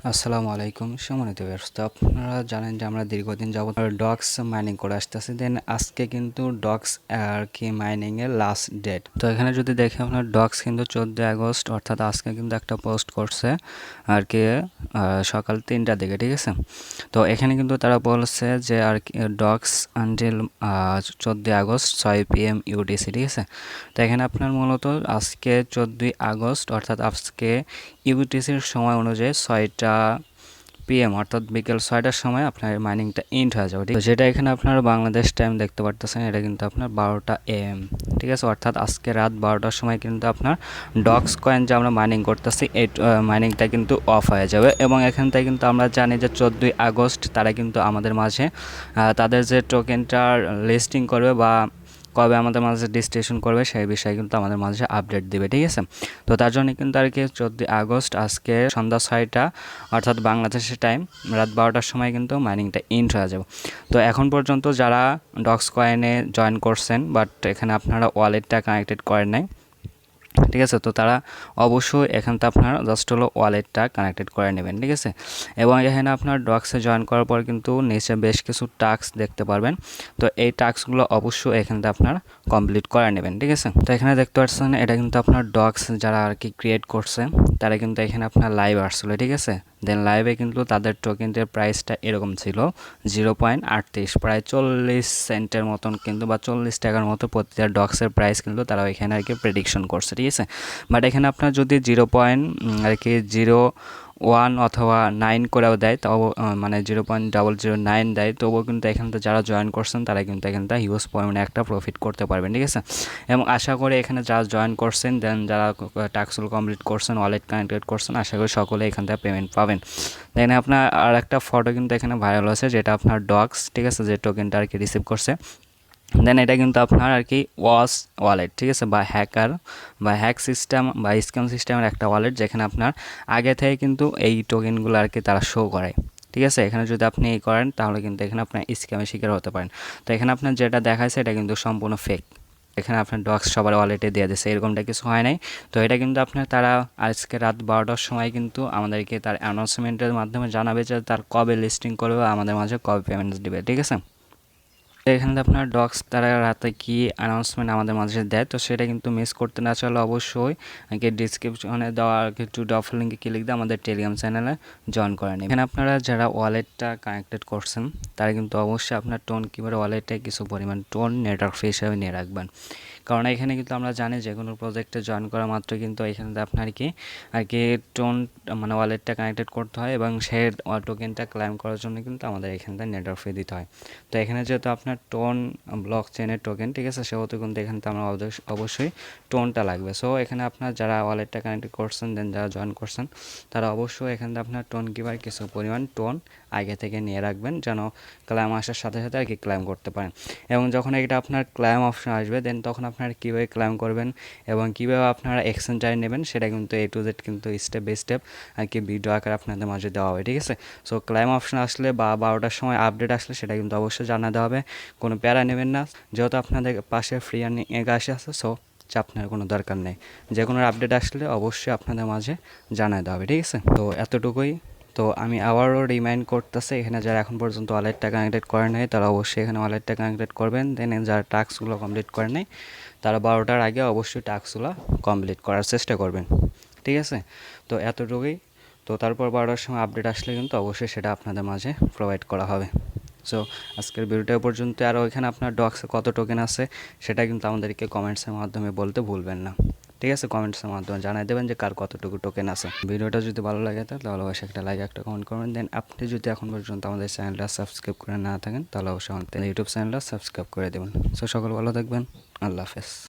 আসসালামু আলাইকুম সম্মানিত ভিউয়ার্স। তো আপনারা জানেন যে আমরা দীর্ঘদিন যাবত ডক্স মাইনিং করে আসতেছি। দেন আজকে কিন্তু ডক্স আর কি মাইনিং এর লাস্ট ডেট। তো এখানে যদি দেখি আপনার ডক্স কিন্তু 14 আগস্ট অর্থাৎ আজকে কিন্তু একটা পোস্ট করছে আর কি সকাল 3টার দিকে, ঠিক আছে। তো এখানে কিন্তু তারা বলছে যে আর কি docs until 14 August 6 PM UTC, ঠিক আছে। তো এখানে আপনার মূলত আজকে 14 আগস্ট অর্থাৎ আজকে ইউটিসির সময় অনুযায়ী 6টা PM অর্থাৎ বিকেল 6টার সময় আপনার মাইনিংটা এন্ড হয়ে যাবে। তো যেটা এখানে আপনার বাংলাদেশ টাইম দেখতে পারতেছেন, এটা কিন্তু আপনার 12টা AM, ঠিক আছে। অর্থাৎ আজকে রাত 12টার সময় কিন্তু আপনার ডক্স কয়েন যে আমরা মাইনিং করতেছি এই মাইনিংটা কিন্তু অফ হয়ে যাবে। এবং এখান থেকে কিন্তু আমরা জানি যে 14 আগস্ট তারা কিন্তু আমাদের মাঝে তাদের যে টোকেনটার লিস্টিং করবে বা কবে আমাদের মাঝে ডিস্ট্রিবিউশন করবে সেই বিষয়ে কিন্তু আমাদের মাঝে আপডেট দিবে, ঠিক আছে। তো তার জন্য কিন্তু আর কি 14 আগস্ট আজকে সন্ধ্যা 6টা অর্থাৎ বাংলাদেশের টাইম রাত 12টার সময় কিন্তু মাইনিংটা এন্ড হয়ে যাবে। তো এখন পর্যন্ত যারা ডক্স কয়েনে জয়েন করছেন বাট এখানে আপনারা ওয়ালেটটা কানেক্টেড করেন নাই, ঠিক আছে, তো তারা অবশ্যই এখানতে আপনার জাস্ট হলো ওয়ালেটটা কানেক্টেড করে নেবেন, ঠিক আছে। এবং এখানে আপনার ডক্সে জয়েন করার পর কিন্তু নিচে বেশ কিছু টাস্ক দেখতে পারবেন। তো এই টাস্কগুলো অবশ্যই এখানতে আপনার কমপ্লিট করে নেবেন, ঠিক আছে। তো এখানে দেখতে পাচ্ছেন এটা কিন্তু আপনার ডক্স যারা আর কি ক্রিয়েট করছে তারা কিন্তু এখানে আপনার লাইভ আসছিল, ঠিক আছে। দেন লাইভে কিন্তু তাদের টোকেনটির প্রাইসটা এরকম ছিল 0.38, প্রায় 40 সেন্টের মতন কিন্তু বা 40 টাকার মতো প্রতিটা ডক্সের প্রাইস কিন্তু তারা এখানে আর কি প্রেডিকশন করছে, ঠিক আছে। বাট এখানে আপনার যদি 0.01 অথবা 9 করেও দেয় তাও মানে 0.009 দেয় তবুও কিন্তু এখান থেকে যারা জয়েন করছেন তারা কিন্তু এখান থেকে হিউজ পরিমাণে একটা প্রফিট করতে পারবেন, ঠিক আছে। এবং আশা করি এখানে যারা জয়েন করছেন দেন যারা টাস্কগুলো কমপ্লিট করছেন ওয়ালেট কানেক্টেড করছেন আশা করি সকলে এখান থেকে পেমেন্ট পাবেন। দেন আপনার আর একটা ফটো কিন্তু এখানে ভাইরাল আছে যেটা আপনার ডক্স, ঠিক আছে, যে টোকেনটা আর কি রিসিভ করছে। দেন এটা কিন্তু আপনার আর কি ওয়ালেট, ঠিক আছে, বা হ্যাকার বা হ্যাক সিস্টেম বা স্ক্যাম সিস্টেমের একটা ওয়ালেট যেখানে আপনার আগে থেকে কিন্তু এই টোকেনগুলো আর কি তারা শো করে, ঠিক আছে। এখানে যদি আপনি এই করেন তাহলে কিন্তু এখানে আপনার স্ক্যামের শিকার হতে পারেন। তো এখানে আপনার যেটা দেখাচ্ছে এটা কিন্তু সম্পূর্ণ ফেক। এখানে আপনার ডক্স সবার ওয়ালেটে দিয়ে দিয়েছে, এরকমটা কিছু হয় নাই। তো এটা কিন্তু আপনার তারা আজকে রাত 12টার সময় কিন্তু আমাদেরকে তার অ্যানাউন্সমেন্টের মাধ্যমে জানাবে যে তার কবে লিস্টিং করবে আমাদের মাঝে কবে পেমেন্টস দিবে, ঠিক আছে। এখানে আপনার ডক্স তারা রাতে কি অ্যানাউন্সমেন্ট আমাদের মাঝে দেয় তো সেটা কিন্তু মিস করতে না চাইলে অবশ্যই ডিসক্রিপশনে দেওয়া টু ডফ লিঙ্কে ক্লিক দিয়ে আমাদের টেলিগ্রাম চ্যানেলে জয়েন করে নিন। এখানে আপনারা যারা ওয়ালেটটা কানেক্টেড করছেন তারা কিন্তু অবশ্যই আপনার টোন কিংবা ওয়ালেটে কিছু পরিমাণ টোন নেটওয়ার্ক ফি হিসাবে নিয়ে রাখবেন। কারণ এখানে কিন্তু আমরা জানি যে কোনো প্রজেক্টে জয়েন করা মাত্র কিন্তু এখানে আপনার কি আর কি টোন মানে ওয়ালেটটা কানেক্টেড করতে হয় এবং সেই টোকেনটা ক্লাইম করার জন্য কিন্তু আমাদের এখানটা নেটওয়ার্ক ফি দিতে হয়। তো এখানে যেহেতু আপনার টোন ব্লক চেনের টোকেন, ঠিক আছে, সেহেতু কিন্তু এখানে আমরা অবশ্যই টোনটা লাগবে। সো এখানে আপনার যারা ওয়ালেটটা কানেক্ট করছেন দেন যারা জয়েন করছেন তারা অবশ্যই এখানে আপনার টোন কিবার কিছু পরিমাণ টোন আগে থেকে নিয়ে রাখবেন যেন ক্লাইম আসার সাথে সাথে আর কি ক্লাইম করতে পারেন। এবং যখন এটা আপনার ক্লাইম অপশন আসবে দেন তখন আপনারা কীভাবে ক্লাইম করবেন এবং কীভাবে আপনারা এক্সচেঞ্জারে নেবেন সেটা কিন্তু A to Z কিন্তু স্টেপ বাই স্টেপ আর কি ভিডিও আকারে আপনাদের মাঝে দেওয়া হবে, ঠিক আছে। সো ক্লাইম অপশন আসলে বা 12টার সময় আপডেট আসলে সেটা কিন্তু অবশ্যই জানাতে হবে, কোনো প্যারা নেবেন না। যেহেতু আপনাদের পাশে ফ্রি আর্নিং এগিয়ে আছে সো চাপ নেওয়ার কোনো দরকার নেই। যে কোনো আপডেট আসলে অবশ্যই আপনাদের মাঝে জানাতে হবে, ঠিক আছে। তো এতটুকুই। তো আমি আবারও রিমাইন্ড করতেছি এখানে যারা এখন পর্যন্ত ওয়ালেটটা কানেক্টেড করে নাই তারা অবশ্যই এখানে ওয়ালেটটা কানেক্টেড করবেন। দেন যারা টাস্কগুলো কমপ্লিট করে নাই তারা 12টার আগে অবশ্যই টাস্কগুলো কমপ্লিট করার চেষ্টা করবেন, ঠিক আছে। তো এতটুকুই। তো তারপর 12টার সময় আপডেট আসলে কিন্তু অবশ্যই সেটা আপনাদের মাঝে প্রোভাইড করা হবে। সো আজকের ভিডিওটা পর্যন্ত। আর ওইখানে আপনার ডক্সে কত টোকেন আছে সেটা কিন্তু আমাদেরকে কমেন্টসের মাধ্যমে বলতে ভুলবেন না, ঠিক আছে। কমেন্টসের মাধ্যমে জানাই দেবেন যে কার কতটুকু টোকেন আছে। ভিডিওটা যদি ভালো লাগে তাহলে অবশ্যই একটা লাইক একটা কমেন্ট করবেন। দেন আপনি যদি এখন পর্যন্ত আমাদের চ্যানেলটা সাবস্ক্রাইব করে না থাকেন তাহলে অবশ্যই আমাদের ইউটিউব চ্যানেলটা সাবস্ক্রাইব করে দেবেন। সো সকল ভালো থাকবেন, আল্লাহ হাফেজ।